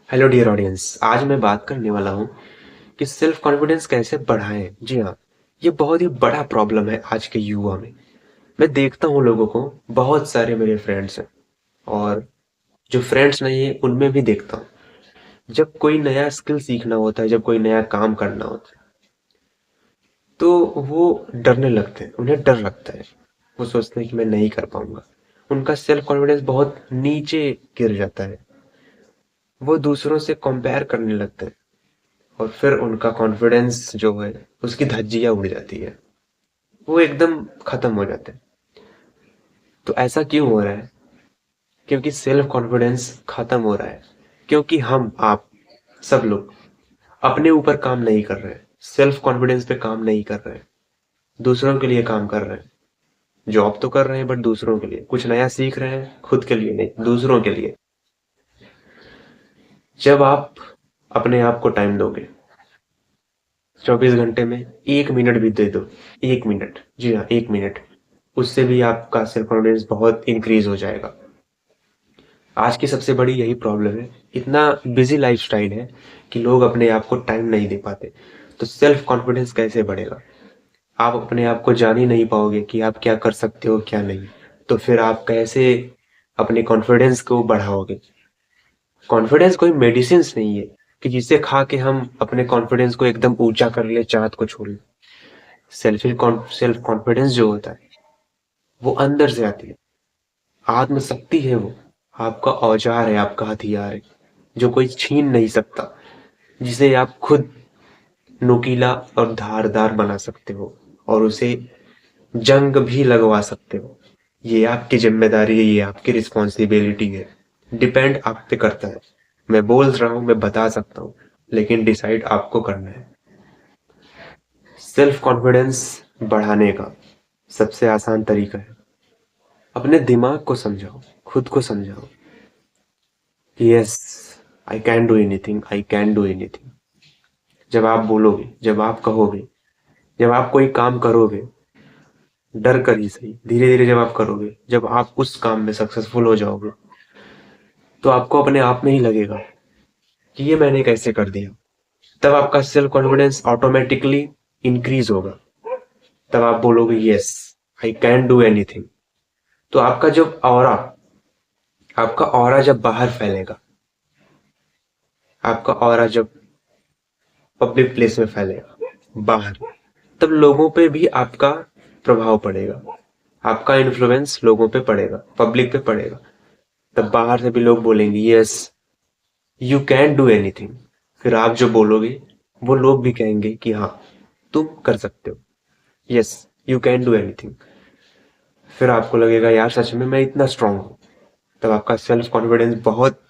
Hello dear audience, आज मैं बात करने वाला हूँ कि सेल्फ कॉन्फिडेंस कैसे बढ़ाएं। जी हाँ, ये बहुत ही बड़ा प्रॉब्लम है आज के युवा में। मैं देखता हूँ लोगों को, बहुत सारे मेरे फ्रेंड्स हैं और जो फ्रेंड्स नहीं है उनमें भी देखता हूँ। जब कोई नया स्किल सीखना होता है, जब कोई नया काम करना होता है, तो वो डरने लगते हैं, उन्हें डर लगता है। वो सोचते हैं कि मैं नहीं कर पाऊंगा। उनका सेल्फ कॉन्फिडेंस बहुत नीचे गिर जाता है। वो दूसरों से कंपेयर करने लगते हैं और फिर उनका कॉन्फिडेंस जो है उसकी धज्जियां उड़ जाती है। वो एकदम खत्म हो जाते हैं। तो ऐसा क्यों हो रहा है? क्योंकि सेल्फ कॉन्फिडेंस खत्म हो रहा है। क्योंकि हम आप सब लोग अपने ऊपर काम नहीं कर रहे हैं, सेल्फ कॉन्फिडेंस पे काम नहीं कर रहे हैं, दूसरों के लिए काम कर रहे हैं। जॉब तो कर रहे हैं बट दूसरों के लिए, कुछ नया सीख रहे हैं, खुद के लिए नहीं, दूसरों के लिए। जब आप अपने आप को टाइम दोगे, 24 घंटे में 1 मिनट भी दे दो, 1 मिनट, जी हाँ 1 मिनट, उससे भी आपका सेल्फ कॉन्फिडेंस बहुत इंक्रीज हो जाएगा। आज की सबसे बड़ी यही प्रॉब्लम है। इतना बिजी लाइफस्टाइल है कि लोग अपने आप को टाइम नहीं दे पाते। तो सेल्फ कॉन्फिडेंस कैसे बढ़ेगा? आप अपने आप को जान ही नहीं पाओगे कि आप क्या कर सकते हो क्या नहीं। तो फिर आप कैसे अपने कॉन्फिडेंस को बढ़ाओगे? कॉन्फिडेंस कोई मेडिसिन नहीं है कि जिसे खा के हम अपने कॉन्फिडेंस को एकदम ऊंचा कर ले, चाहत को छोड़ ले। सेल्फ कॉन्फिडेंस जो होता है वो अंदर से आती है। आत्मशक्ति है वो। आपका औजार है, आपका हथियार है, जो कोई छीन नहीं सकता, जिसे आप खुद नुकीला और धारदार बना सकते हो और उसे जंग भी लगवा सकते हो। ये आपकी जिम्मेदारी है, ये आपकी रिस्पॉन्सिबिलिटी है। डिपेंड आप पे करता है। मैं बोल रहा हूँ, मैं बता सकता हूँ, लेकिन डिसाइड आपको करना है। सेल्फ कॉन्फिडेंस बढ़ाने का सबसे आसान तरीका है, अपने दिमाग को समझाओ, खुद को समझाओ। Yes, I can do anything, I can do anything. जब आप बोलोगे, जब आप कहोगे, जब आप कोई काम करोगे, डर कर ही सही, धीरे धीरे जब आप करोगे, जब आप उस काम में सक्सेसफुल हो जाओगे, तो आपको अपने आप में ही लगेगा कि ये मैंने कैसे कर दिया। तब आपका सेल्फ कॉन्फिडेंस ऑटोमेटिकली इंक्रीज होगा। तब आप बोलोगे yes, I can do anything. तो आपका ऑरा जब बाहर फैलेगा, आपका ऑरा जब पब्लिक प्लेस में फैलेगा बाहर, तब लोगों पे भी आपका प्रभाव पड़ेगा। आपका इन्फ्लुएंस लोगों पे पड़ेगा, पब्लिक पे पड़ेगा। तब बाहर से भी लोग बोलेंगे yes, you can do anything. फिर आप जो बोलोगे वो लोग भी कहेंगे कि हाँ, तुम कर सकते हो। Yes, you can do anything. फिर आपको लगेगा यार सच में मैं इतना स्ट्रांग हूँ। तब आपका सेल्फ कॉन्फिडेंस बहुत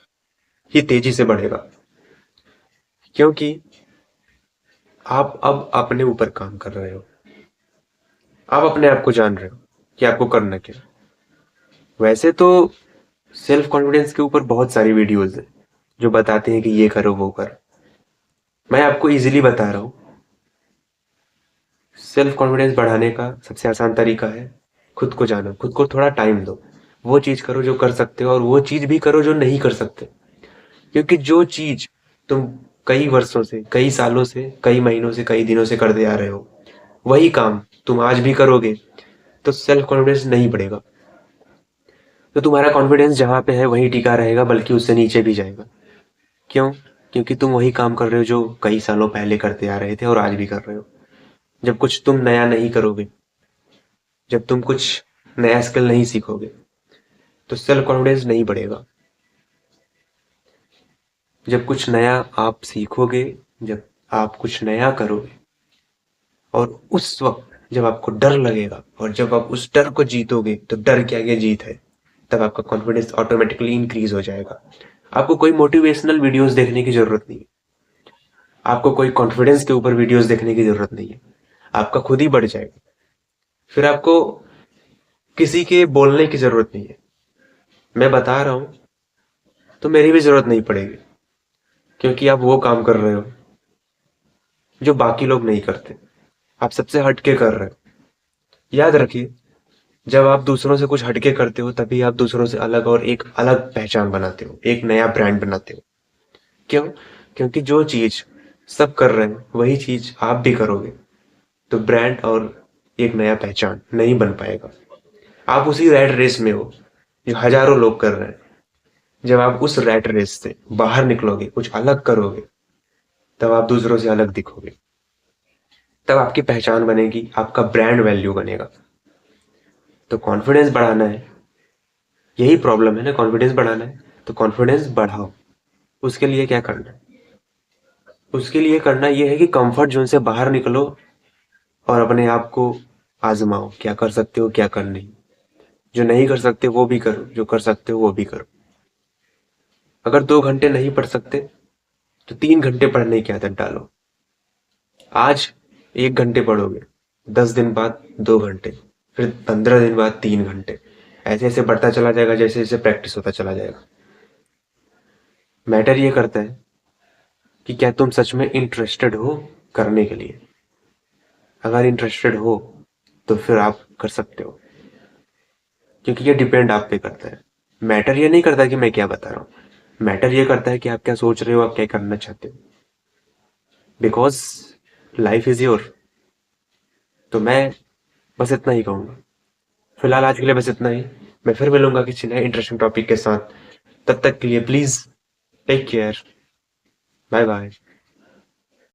ही तेजी से बढ़ेगा। क्योंकि आप अब अपने ऊपर काम कर रहे हो। आप अपने आप को जान रहे हो कि आपको करना क्या है। वैसे तो सेल्फ कॉन्फिडेंस के ऊपर बहुत सारी वीडियोस हैं जो बताते हैं कि ये करो वो करो। मैं आपको इजीली बता रहा हूँ। सेल्फ कॉन्फिडेंस बढ़ाने का सबसे आसान तरीका है खुद को जानो, खुद को थोड़ा टाइम दो। वो चीज करो जो कर सकते हो और वो चीज भी करो जो नहीं कर सकते। क्योंकि जो चीज तुम कई वर्षों से, कई सालों से, कई महीनों से, कई दिनों से करते आ रहे हो, वही काम तुम आज भी करोगे तो सेल्फ कॉन्फिडेंस नहीं बढ़ेगा। तो तुम्हारा कॉन्फिडेंस जहां पे है वहीं टिका रहेगा, बल्कि उससे नीचे भी जाएगा। क्यों? क्योंकि तुम वही काम कर रहे हो जो कई सालों पहले करते आ रहे थे और आज भी कर रहे हो। जब कुछ तुम नया नहीं करोगे, जब तुम कुछ नया स्किल नहीं सीखोगे, तो सेल्फ कॉन्फिडेंस नहीं बढ़ेगा। जब कुछ नया आप सीखोगे, जब आप कुछ नया करोगे, और उस वक्त जब आपको डर लगेगा और जब आप उस डर को जीतोगे, तो डर के आगे जीत है, तब आपका कॉन्फिडेंस ऑटोमेटिकली इंक्रीज हो जाएगा। आपको कोई मोटिवेशनल वीडियोस देखने की जरूरत नहीं है। आपको कोई कॉन्फिडेंस के ऊपर वीडियोस देखने की जरूरत नहीं है। आपका खुद ही बढ़ जाएगा। फिर आपको किसी के बोलने की जरूरत नहीं है। मैं बता रहा हूं तो मेरी भी जरूरत नहीं पड़ेगी, क्योंकि आप वो काम कर रहे हो जो बाकी लोग नहीं करते। आप सबसे हटके कर रहे हो। याद रखिए, जब आप दूसरों से कुछ हटके करते हो तभी आप दूसरों से अलग और एक अलग पहचान बनाते हो, एक नया ब्रांड बनाते हो। क्यों? क्योंकि जो चीज़ सब कर रहे हैं, वही चीज़ आप भी करोगे, तो ब्रांड और एक नया पहचान नहीं बन पाएगा। आप उसी रैट रेस में हो, जो हज़ारों लोग कर रहे हैं। जब आप उस रैट रेस से बाहर निकलोगे, कुछ अलग करोगे, तब आप दूसरों से अलग दिखोगे। तब आपकी पहचान बनेगी, आपका ब्रांड वैल्यू बनेगा। तो कॉन्फिडेंस बढ़ाना है, यही प्रॉब्लम है ना, कॉन्फिडेंस बढ़ाना है, तो कॉन्फिडेंस बढ़ाओ। उसके लिए क्या करना है? उसके लिए करना ये है कि कंफर्ट जोन से बाहर निकलो और अपने आप को आजमाओ, क्या कर सकते हो, क्या कर नहीं। जो नहीं कर सकते वो भी करो, जो कर सकते हो वो भी करो। अगर 2 घंटे नहीं पढ़ सकते, तो 3 घंटे पढ़ने की आदत डालो। आज 1 घंटे पढ़ोगे, 10 दिन बाद 2 घंटे, फिर 15 दिन बाद 3 घंटे, ऐसे ऐसे बढ़ता चला जाएगा, जैसे जैसे प्रैक्टिस होता चला जाएगा। मैटर ये करता है कि क्या तुम सच में इंटरेस्टेड हो करने के लिए। अगर इंटरेस्टेड हो, तो फिर आप कर सकते हो, क्योंकि ये डिपेंड आप पे करता है। मैटर ये नहीं करता कि मैं क्या बता रहा हूँ, मैटर ये करता है कि आप क्या सोच रहे हो, आप क्या करना चाहते हो। Because life is your. तो मैं बस इतना ही कहूँगा। फिलहाल आज के लिए बस इतना ही। मैं फिर मिलूंगा किसी नए इंटरेस्टिंग टॉपिक के साथ। तब तक के लिए please take care. Bye bye.